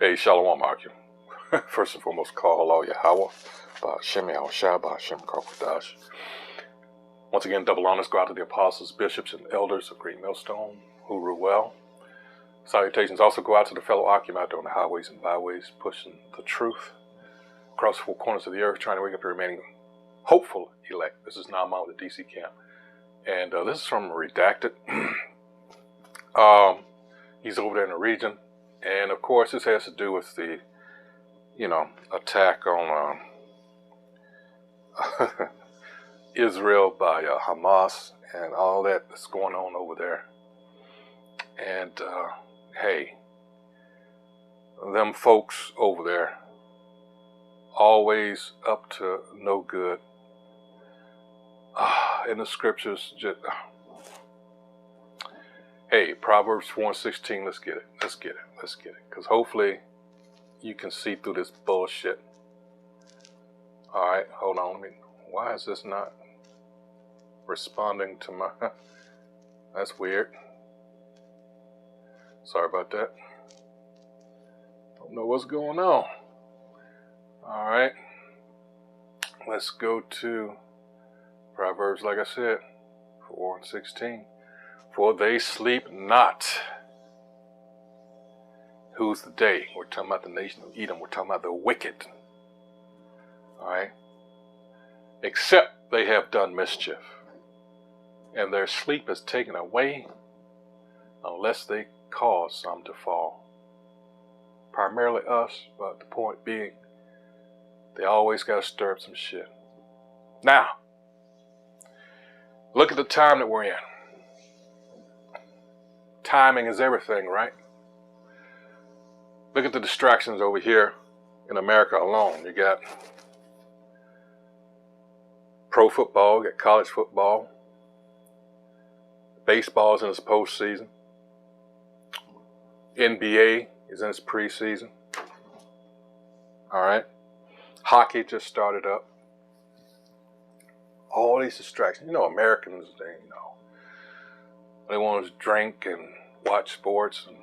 Hey, Shalom Akim. First and foremost, call Allah Yahweh, Shem Yahushua, Shem Karpadash. Once again, double honors go out to the apostles, bishops, and elders of Green Millstone who rule well. Salutations also go out to the fellow Akim out there on the highways and byways, pushing the truth across the four corners of the earth, trying to wake up the remaining hopeful elect. This is Naaman with the DC camp. And this is from Redacted. He's over there in the region. And of course, this has to do with the, attack on Israel by Hamas and all that's going on over there. And hey, them folks over there, always up to no good. In the scriptures, hey, Proverbs 4:16, let's get it. Because hopefully you can see through this bullshit. All right, hold on. Why is this not responding to my... That's weird. Sorry about that. Don't know what's going on. All right. Let's go to Proverbs, like I said, 4:16. For they sleep not. Who's the they? We're talking about the nation of Edom. We're talking about the wicked. All right. Except they have done mischief, and their sleep is taken away unless they cause some to fall. Primarily us, but the point being, they always got to stir up some shit. Now, look at the time that we're in. Timing is everything, right? Look at the distractions over here in America alone. You got pro football, you got college football, baseball's in its postseason, NBA is in its preseason. All right, hockey just started up. All these distractions. Americans, they want to drink and watch sports and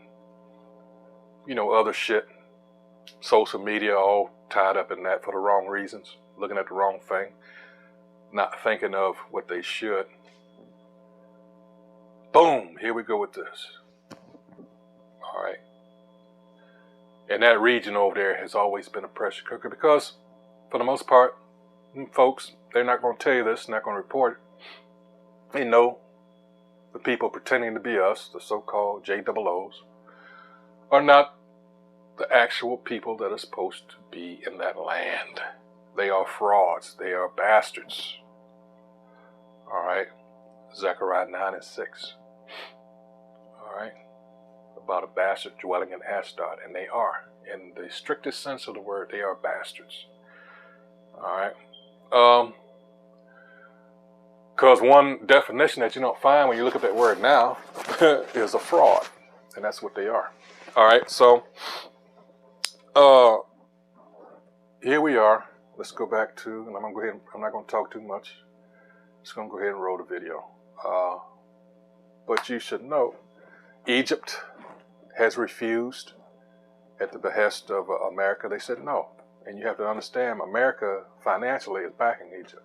other shit. Social media all tied up in that for the wrong reasons, looking at the wrong thing, not thinking of what they should. Boom, here we go with this. All right. And that region over there has always been a pressure cooker because, for the most part, folks, they're not going to tell you this, not going to report it. They know the people pretending to be us, the so-called JOOs, are not the actual people that are supposed to be in that land. They are frauds. They are bastards. All right. Zechariah 9:6. All right. About a bastard dwelling in Ashdod. And they are. In the strictest sense of the word, they are bastards. All right. Because one definition that you don't find when you look at that word now is a fraud. And that's what they are. All right, so here we are. Let's go back to, and I'm not going to talk too much. Just going to go ahead and roll the video. But you should know, Egypt has refused at the behest of America. They said no. And you have to understand, America financially is backing Egypt.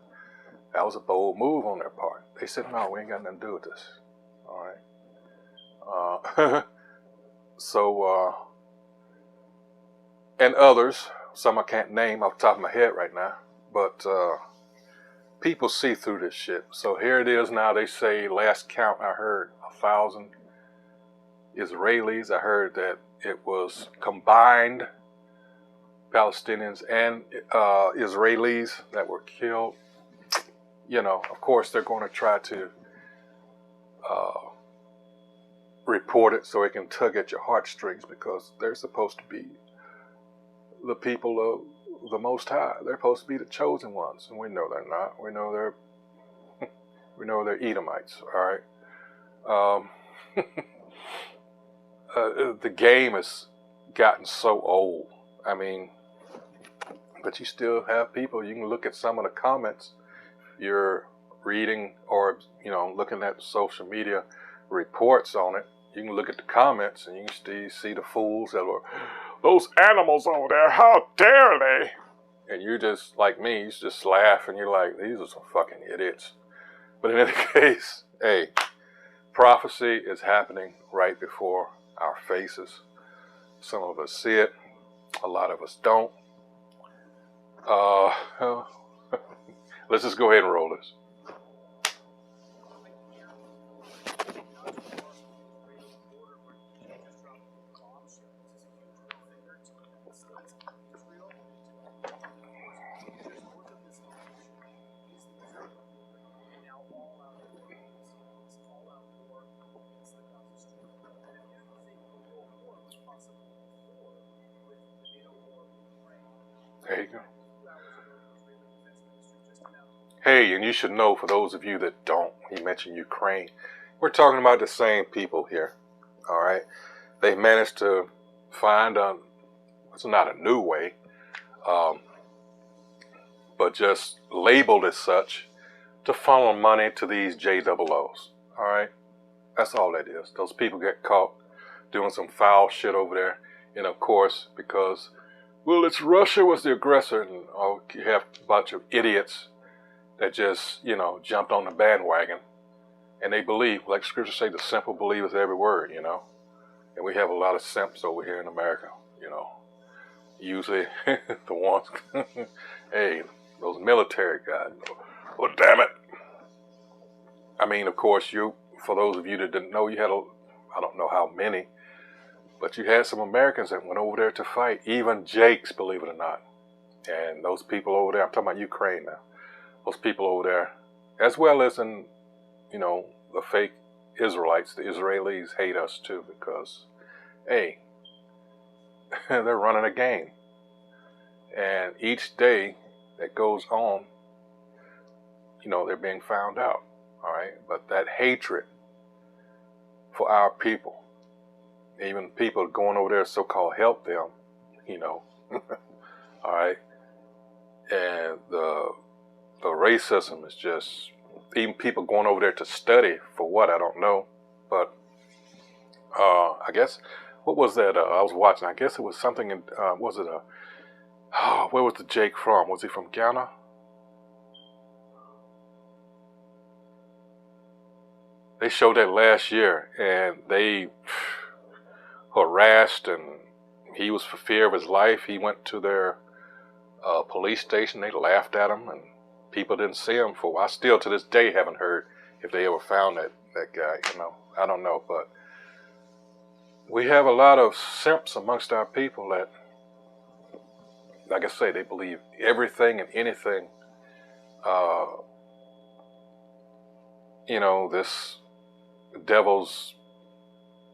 That was a bold move on their part. They said, no, we ain't got nothing to do with this. All right. So, and others, some I can't name off the top of my head right now, but people see through this shit. So here it is now. They say, last count I heard, 1,000 Israelis. I heard that it was combined Palestinians and Israelis that were killed. Of course, they're going to try to report it so it can tug at your heartstrings because they're supposed to be the people of the Most High. They're supposed to be the chosen ones, and we know they're not. We know they're Edomites. All right. The game has gotten so old. But you still have people. You can look at some of the comments. You're reading or looking at social media reports on it. You can look at the comments and you can see the fools that were those animals over there, how dare they? And you just, like me, you just laugh and you're like, these are some fucking idiots. But in any case, hey, prophecy is happening right before our faces. Some of us see it, a lot of us don't. Let's just go ahead and roll this. There you go. Hey, and you should know, for those of you that don't, he mentioned Ukraine. We're talking about the same people here, all right? They managed to find it's not a new way, but just labeled as such, to funnel money to these JOOs, all right? That's all that is. Those people get caught doing some foul shit over there, and of course, because, well, it's Russia was the aggressor, and you have a bunch of idiots that just, jumped on the bandwagon, and they believe, like scripture say, the simple believeth every word, and we have a lot of simps over here in America, usually the ones, hey, those military guys, well, damn it. I mean, of course, for those of you that didn't know, you had I don't know how many, but you had some Americans that went over there to fight, even Jakes, believe it or not. And those people over there, I'm talking about Ukraine now, those people over there, as well as in, the fake Israelites, the Israelis hate us too because, hey, they're running a game. And each day that goes on, they're being found out, all right? But that hatred for our people, even people going over there so-called help them, all right? And the racism is just, even people going over there to study for what, I don't know. But I guess, what was that I was watching? I guess it was something in, where was the Jake from? Was he from Ghana? They showed that last year, and they harassed, and he was for fear of his life. He went to their police station. They laughed at him, and people didn't see him for a while. I still, to this day, haven't heard if they ever found that guy. I don't know, but we have a lot of simps amongst our people that, like I say, they believe everything and anything, this devil's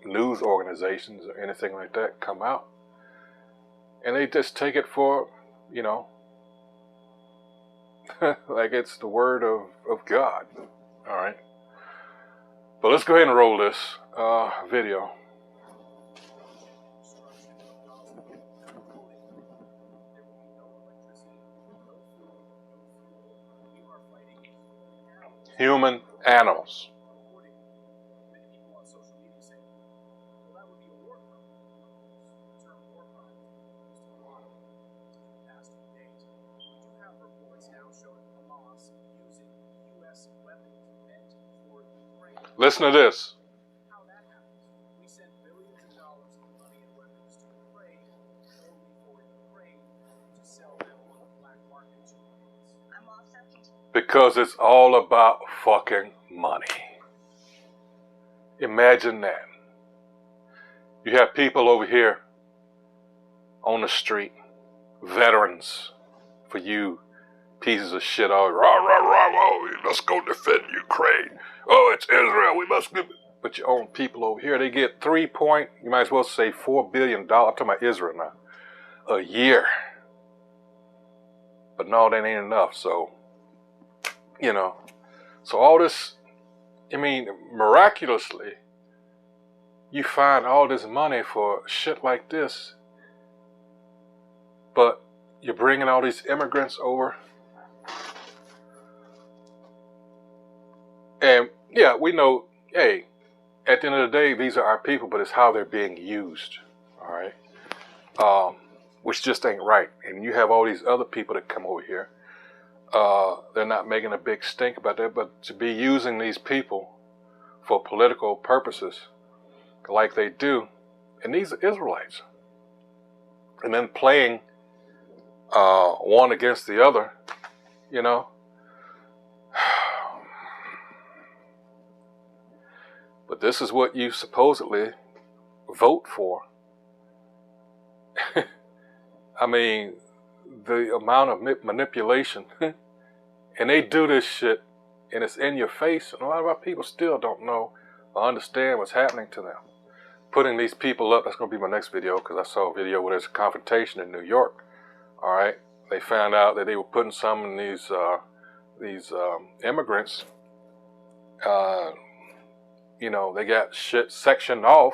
news organizations or anything like that come out, and they just take it for, like it's the word of God, all right? But let's go ahead and roll this video. Human animals. Listen to this. How that happens. We send billions of dollars of money and weapons to Ukraine only for Ukraine to sell them on the black market to us. Because it's all about fucking money. Imagine that. You have people over here on the street, veterans, for you pieces of shit, all rah, rah, rah, rah, let's go defend Ukraine. Oh, it's Israel, we must give it. But your own people over here, they get you might as well say $4 billion, I'm talking about Israel now, a year. But no, that ain't enough, so, so all this, miraculously, you find all this money for shit like this, but you're bringing all these immigrants over. And yeah, we know, hey, at the end of the day, these are our people, but it's how they're being used, all right? which just ain't right. And you have all these other people that come over here. They're not making a big stink about that, but to be using these people for political purposes like they do, and these are Israelites, and then playing one against the other, you know. But this is what you supposedly vote for. I mean, the amount of manipulation, and they do this shit, and it's in your face, and a lot of our people still don't know or understand what's happening to them. Putting these people up, that's going to be my next video, because I saw a video where there's a confrontation in New York. All right, they found out that they were putting some of these immigrants, you know, they got shit sectioned off,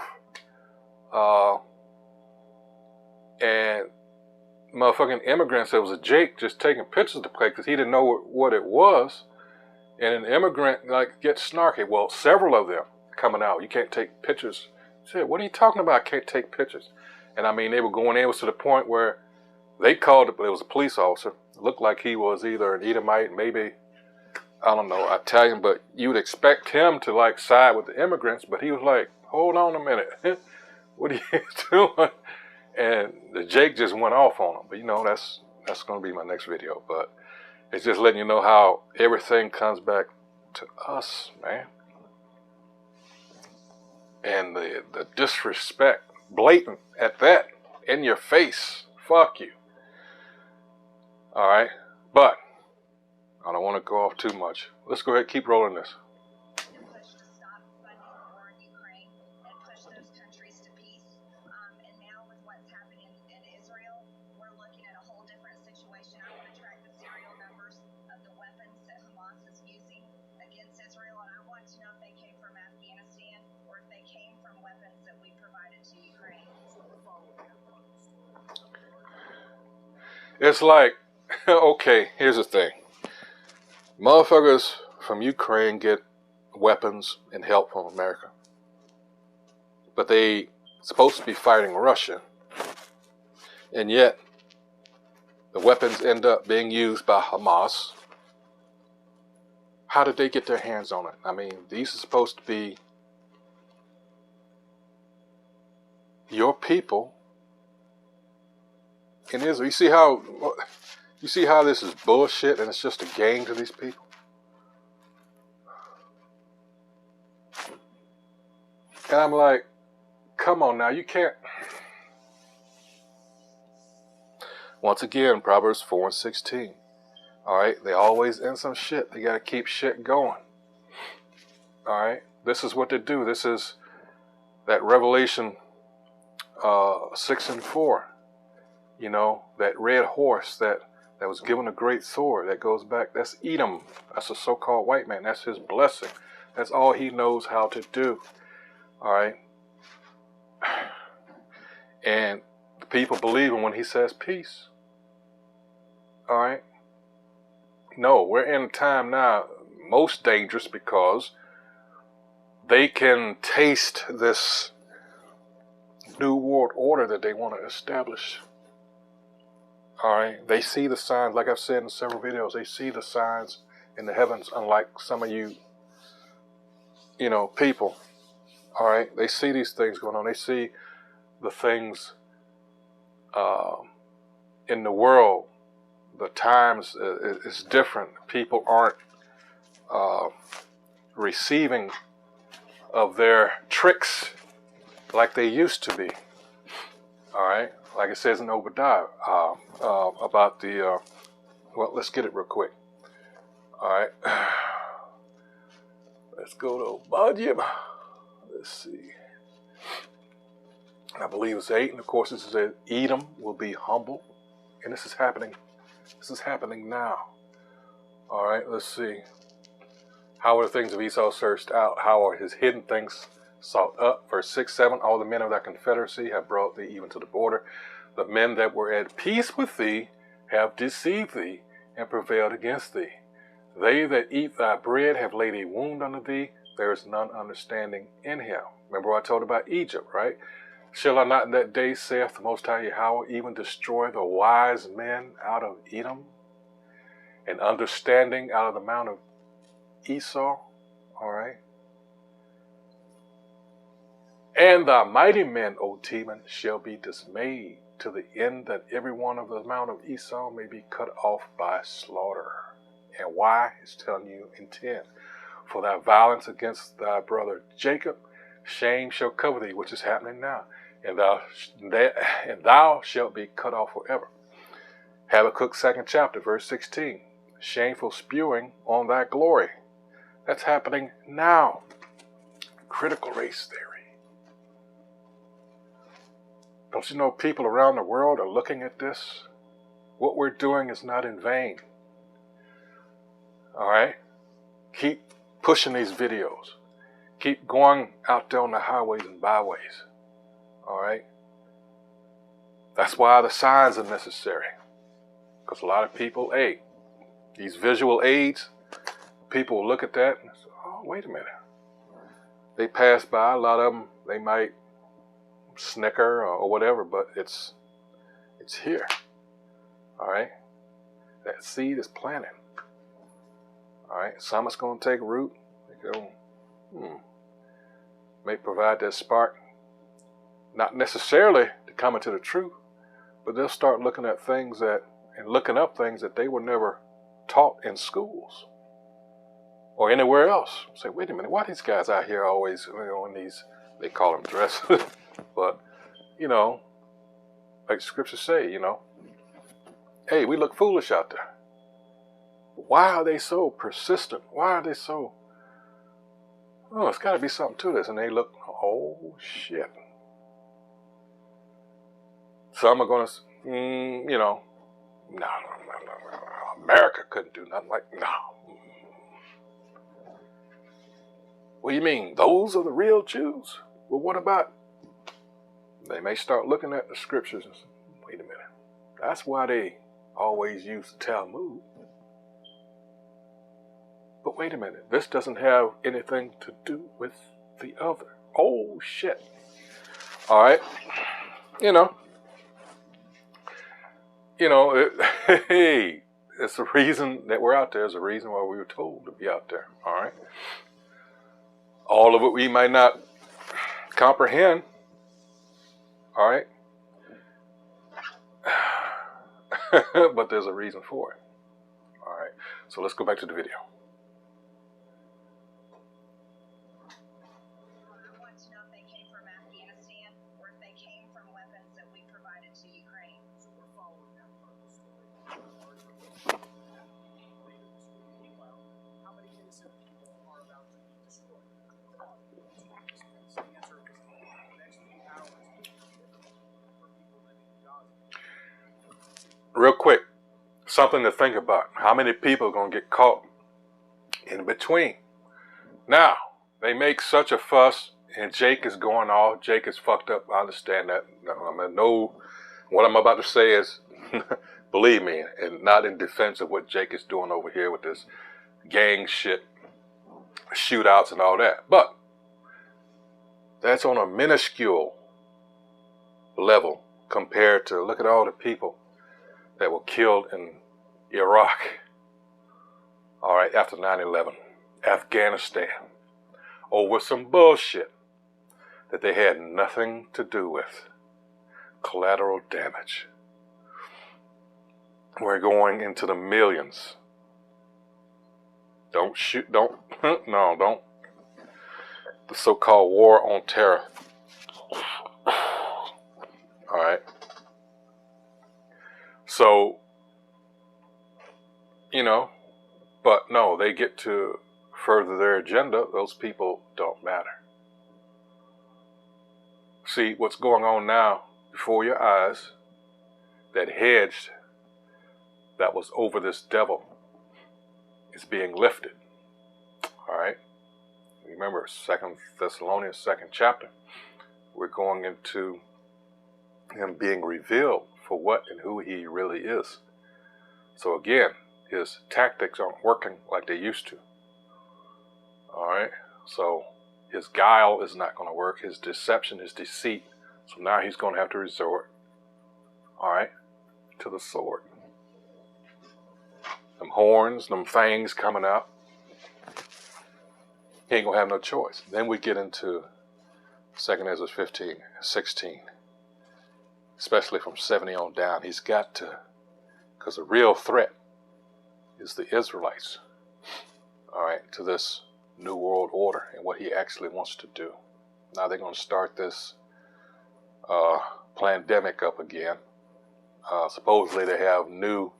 and motherfucking immigrants, there was a Jake just taking pictures of the place because he didn't know what it was, and an immigrant like gets snarky. Well, several of them coming out, you can't take pictures. I said, what are you talking about? I can't take pictures. And I mean, they were going in, it was to the point where they called it, but it was a police officer. It looked like he was either an Edomite, maybe, I don't know, Italian, but you would expect him to like side with the immigrants, but he was like, hold on a minute, what are you doing? And the Jake just went off on him. But you know, that's going to be my next video. But it's just letting you know how everything comes back to us, man. And the disrespect, blatant at that, in your face. Fuck you. All right, but I don't want to go off too much. Let's go ahead and keep rolling this. It's like, okay, here's the thing. Motherfuckers from Ukraine get weapons and help from America. But they supposed to be fighting Russia. And yet, the weapons end up being used by Hamas. How did they get their hands on it? I mean, these are supposed to be your people in Israel. You see how this is bullshit and it's just a game to these people? And I'm like, come on now, you can't. Once again, Proverbs 4:16. All right, they always end some shit. They got to keep shit going. All right, this is what they do. This is that Revelation 6:4. You know, that red horse that was given a great sword that goes back. That's Edom. That's a so-called white man. That's his blessing. That's all he knows how to do. All right. And the people believe him when he says peace. All right. No, we're in a time now most dangerous because they can taste this new world order that they want to establish. All right, they see the signs, like I've said in several videos, they see the signs in the heavens, unlike some of you know, people. All right, they see these things going on. They see the things in the world. The times is different. People aren't receiving of their tricks like they used to be. All right, like it says in Obadiah about the, well, let's get it real quick. All right, let's go to Obadiah. Let's see. I believe it's 8, and of course it says Edom will be humble, and this is happening. This is happening now. All right, let's see. How are the things of Esau searched out? How are his hidden things sought up? Verse 6, 7, all the men of thy confederacy have brought thee even to the border. The men that were at peace with thee have deceived thee and prevailed against thee. They that eat thy bread have laid a wound unto thee. There is none understanding in him. Remember what I told about Egypt, right? Shall I not in that day, saith the Most High Yahweh, even destroy the wise men out of Edom, and understanding out of the mount of Esau? All right. And thy mighty men, O Teman, shall be dismayed, to the end that every one of the mount of Esau may be cut off by slaughter. And why? It's telling you in 10. For thy violence against thy brother Jacob, shame shall cover thee, which is happening now. And thou shalt be cut off forever. Habakkuk 2nd chapter, verse 16. Shameful spewing on thy glory. That's happening now. Critical race theory. Don't you know people around the world are looking at this? What we're doing is not in vain. All right? Keep pushing these videos. Keep going out there on the highways and byways. All right? That's why the signs are necessary. Because a lot of people, hey, these visual aids, people will look at that and say, oh, wait a minute. They pass by, a lot of them, they might snicker or whatever, but it's here. All right? That seed is planted. All right? Some it's going to take root. They go, may provide that spark. Not necessarily to come into the truth, but they'll start looking at things and looking up things that they were never taught in schools or anywhere else. Say, wait a minute, why these guys out here always, in these, they call them dresses, but, like the scriptures say, hey, we look foolish out there. Why are they so persistent? Why are they so, it's got to be something to this. And they look, oh, shit. Some are going to, no, America couldn't do nothing like, no. What do you mean? Those are the real Jews? Well, what about? They may start looking at the scriptures and say, wait a minute. That's why they always use the Talmud. But wait a minute. This doesn't have anything to do with the other. Oh, shit. All right. Hey, it's the reason that we're out there. It's the reason why we were told to be out there. All right. All of it we might not comprehend. All right. But there's a reason for it. All right. So let's go back to the video. I want to know if they came from Afghanistan or if they came from weapons that we provided to Ukraine. So we're following that part of the story. Meanwhile, how many innocent people are about to be destroyed? The answer is in the next few hours for people living in Gaza. Real quick, something to think about. How many people are going to get caught in between? Now, they make such a fuss, and Jake is going off. Jake is fucked up. I understand that. What I'm about to say is, believe me, and not in defense of what Jake is doing over here with this gang shit, shootouts and all that. But that's on a minuscule level compared to, look at all the people that were killed in Iraq, all right, after 9/11, Afghanistan, over some bullshit that they had nothing to do with. Collateral damage. We're going into the millions. Don't shoot, don't. The so-called war on terror. All right. So, but no, they get to further their agenda. Those people don't matter. See, what's going on now before your eyes, that hedge that was over this devil is being lifted. All right. Remember, 2 Thessalonians 2nd chapter, we're going into him being revealed for what and who he really is. So again, his tactics aren't working like they used to. All right. So his guile is not going to work. His deception, his deceit So now he's going to have to resort, all right, to the sword. Them horns, them fangs coming out. He ain't going to have no choice. Then we get into 2 Ezra 15, 16. Especially from 70 on down. He's got to, because the real threat is the Israelites, all right, to this new world order and what he actually wants to do. Now they're going to start this pandemic up again. Supposedly they have new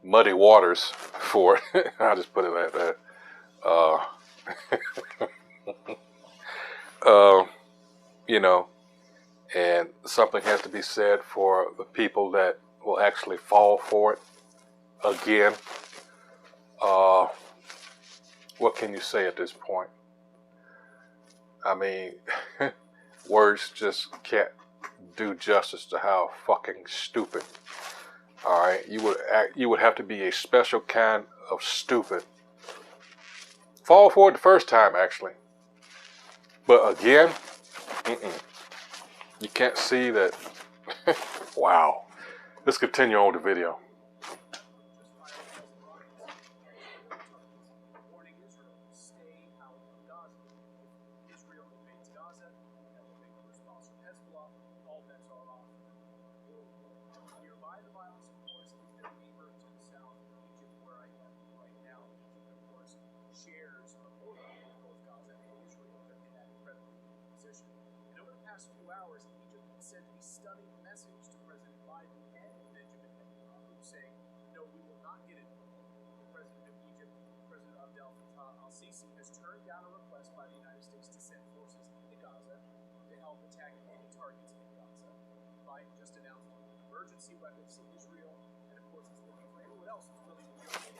muddy waters for it. I'll just put it like that. You know, and something has to be said for the people that will actually fall for it again. What can you say at this point? I mean, words just can't do justice to how fucking stupid. All right, you would have to be a special kind of stupid. Fall for it the first time, actually, but again, you can't see that. Wow. Let's continue on with the video. Warning Israel to stay out of Gaza. If Israel invades Gaza, that will make a response from Hezbollah. All bets are off. Nearby the violence, of course, is their neighbor to the south, Egypt, where I am right now. Egypt, of course, shares a border with both Gaza and Israel. They're in that incredible position. And over the past few hours, Egypt sent a stunning message to President Biden and Benjamin Netanyahu saying, no, we will not get involved. The president of Egypt, President Abdel Fattah al-Sisi, has turned down a request by the United States to send forces into Gaza to help attack any targets in Gaza. Biden just announced emergency weapons to Israel, and of course it's looking for anyone else who's willing to join in.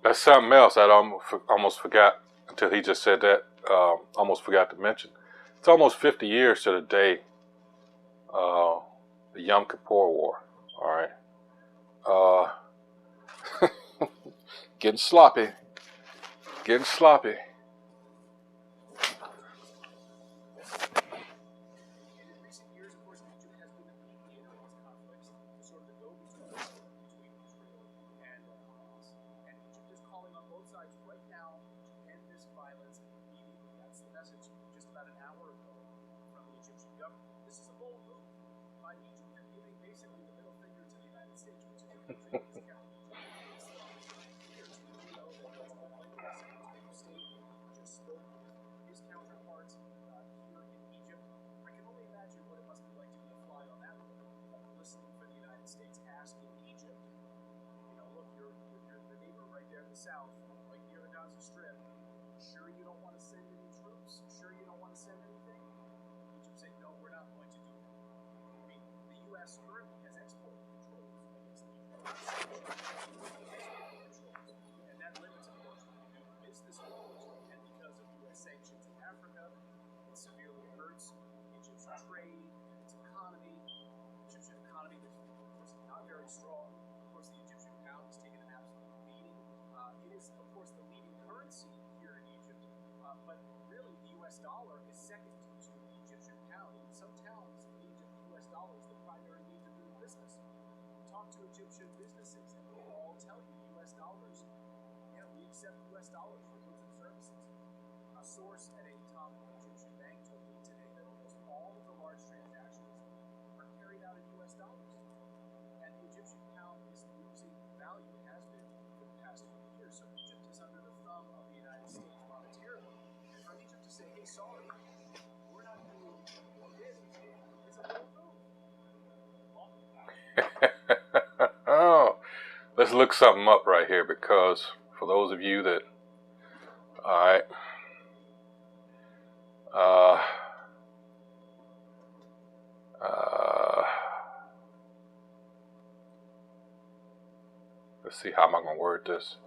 That's something else I almost forgot until he just said that. Almost forgot to mention. It's almost 50 years to the day, the Yom Kippur War. All right. Getting sloppy. Getting sloppy. South, like near the Gaza Strip, sure you don't want to send any troops? Sure you don't want to send anything? Egypt said, no, we're not going to do that. I mean, the U.S. currently has export controls against Egypt. And that limits, of course, what we do business with Egypt. And because of U.S. sanctions in Africa, it severely hurts Egypt's trade, its economy. Egyptian economy is, of course, not very strong. Of course, the Egyptian pound is taking an absolute beating. It is, of course, the leading currency here in Egypt, but really the U.S. dollar is second to the Egyptian pound. In some towns in Egypt, the U.S. dollar is the primary means of doing business. Talk to Egyptian businesses, and they'll all tell you U.S. dollars. Yeah, we accept U.S. dollars for goods and services. A source at a top Egyptian bank told me today that almost all of the large transactions are carried out in U.S. dollars. And the Egyptian pound is losing value. It has been for the past few years. So Egypt is under the thumb of the United States monetarily. And for Egypt to say, hey, sorry, we're not doing this, it's a little move. Oh, let's look something up right here, because for those of you that, all right, let's see, how am I going to word this?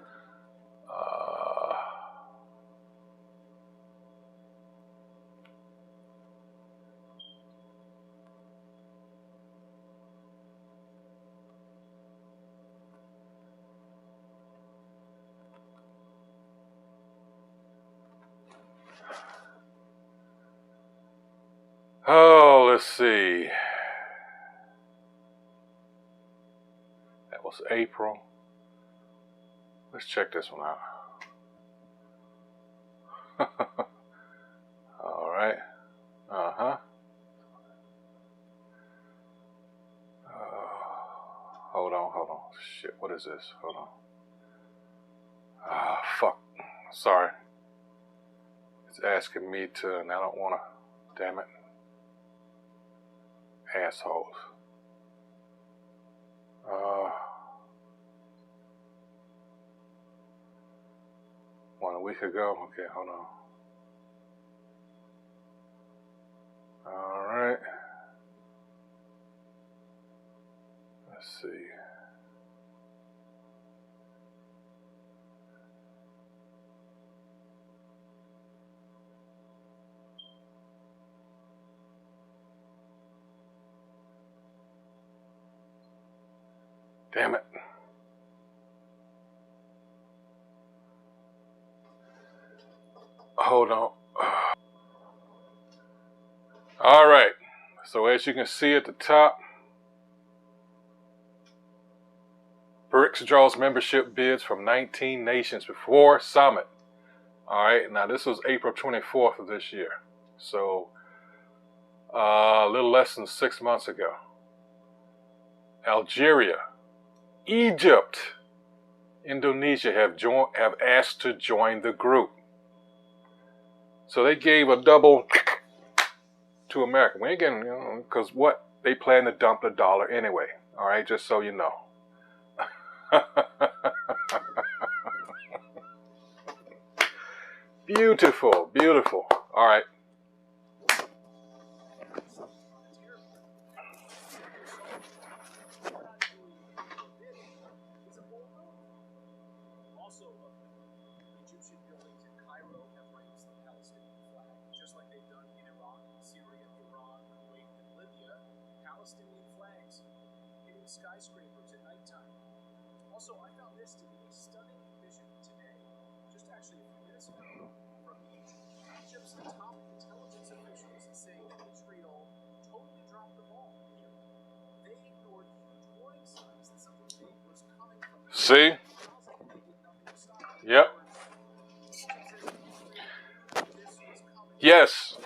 Oh, let's see. That was April. Let's check this one out. All right. Uh-huh. Hold on. Shit, what is this? Hold on. Ah, fuck. Sorry. It's asking me to, and I don't want to. Damn it. Assholes. A week ago. Okay, hold on. All right. Let's see. Damn it. Hold on. All right. So as you can see at the top, BRICS draws membership bids from 19 nations before summit. All right. Now this was April 24th of this year. So a little less than 6 months ago. Algeria, Egypt, Indonesia have asked to join the group. So they gave a double to America. We ain't getting, because what? They plan to dump the dollar anyway. All right, just so you know. Beautiful, beautiful. All right. Also, Egyptian buildings in Cairo have raised the Palestinian flag, just like they've done in Iraq, Syria, Iran, Kuwait, and Libya. Palestinian flags hitting skyscrapers at nighttime. Also, I found this to be a stunning vision today, just actually a few minutes ago, from Egypt's top intelligence officials saying that Israel totally dropped the ball here. They ignored huge warning signs that something big was coming from the See? Yep. Yes.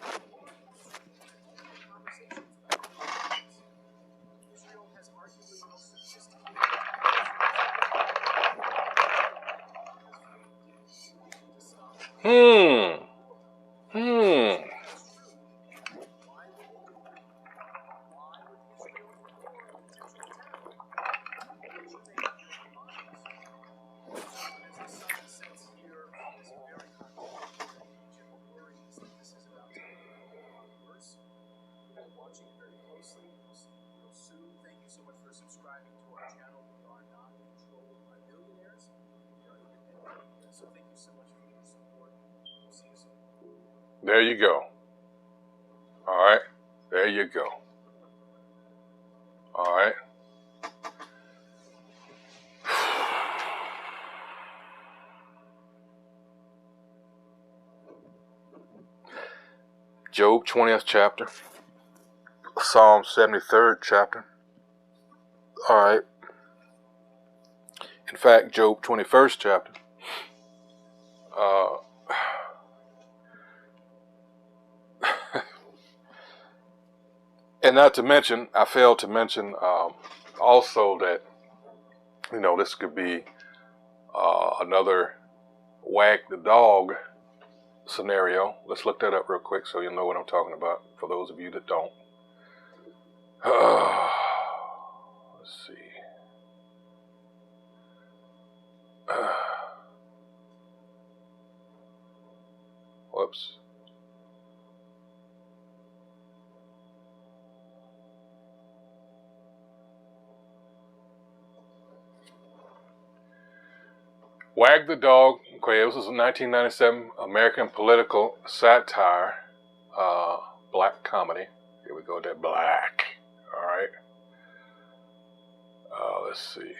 Watching very closely. We'll see you real soon. Thank you so much for subscribing to our channel. We are not controlled by billionaires. We are independent. So thank you so much for your support. We'll see you soon. There you go. All right. There you go. All right. Job 20th chapter. Psalm 73rd chapter. All right. In fact, Job 21st chapter. And not to mention, I failed to mention also that, this could be another wag the dog scenario. Let's look that up real quick so you know what I'm talking about, for those of you that don't. Let's see. Whoops. Wag the Dog. Okay, this was a 1997 American political satire, black comedy. Here we go, that black. All right. Let's see.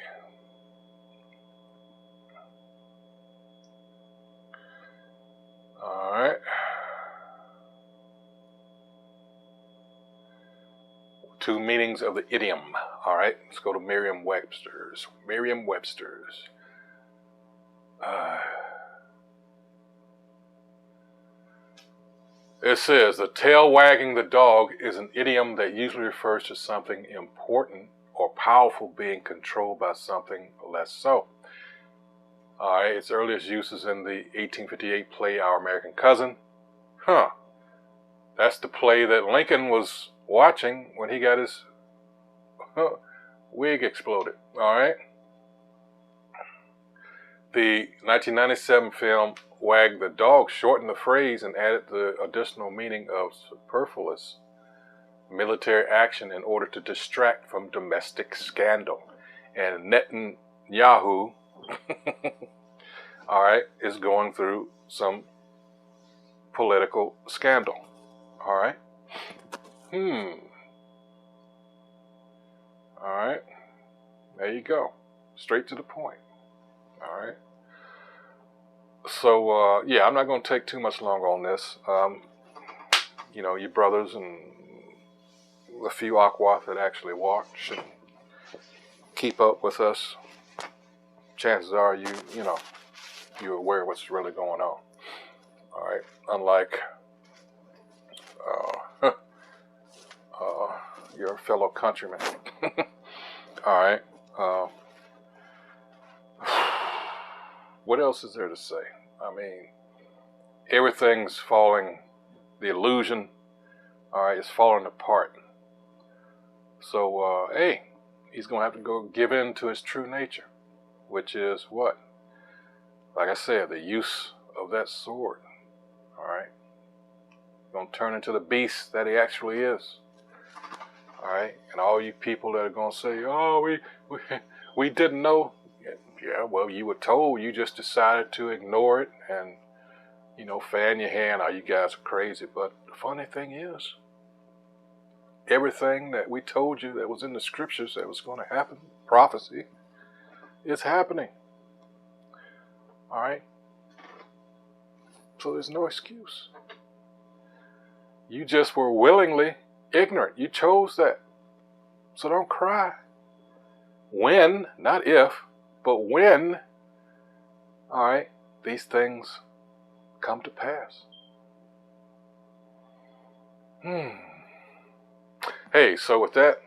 All right. Two meanings of the idiom. All right, let's go to Merriam-Webster's. Merriam-Webster's. It says, the tail wagging the dog is an idiom that usually refers to something important or powerful being controlled by something less so. All right, its earliest use is in the 1858 play Our American Cousin. Huh. That's the play that Lincoln was watching when he got his wig exploded. All right. The 1997 film Wag the Dog shortened the phrase and added the additional meaning of superfluous military action in order to distract from domestic scandal. And Netanyahu, all right, is going through some political scandal. All right. All right. There you go. Straight to the point. All right. So, yeah, I'm not going to take too much longer on this. You know, your brothers and the few Aqua that actually watch and keep up with us, chances are you're aware of what's really going on. All right. Unlike your fellow countrymen. All right. What else is there to say? I mean, everything's falling, the illusion, all right, is falling apart. So, hey, he's going to have to go give in to his true nature, which is what? Like I said, the use of that sword, all right? Going to turn into the beast that he actually is, all right? And all you people that are going to say, oh, we didn't know. Yeah, well, you were told. You just decided to ignore it and, fan your hand. Oh, you guys are crazy. But the funny thing is, everything that we told you that was in the scriptures that was going to happen, prophecy, is happening. All right? So there's no excuse. You just were willingly ignorant. You chose that. So don't cry. When, not if, but when, all right, these things come to pass. Hey, so with that,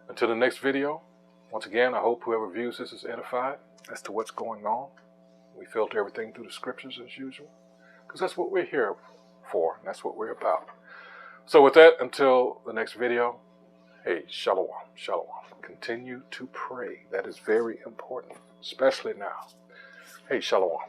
until the next video, once again, I hope whoever views this is edified as to what's going on. We filter everything through the scriptures as usual, because that's what we're here for, and that's what we're about. So with that, until the next video, hey, shalom, shalom. Continue to pray. That is very important, especially now. Hey, shalom.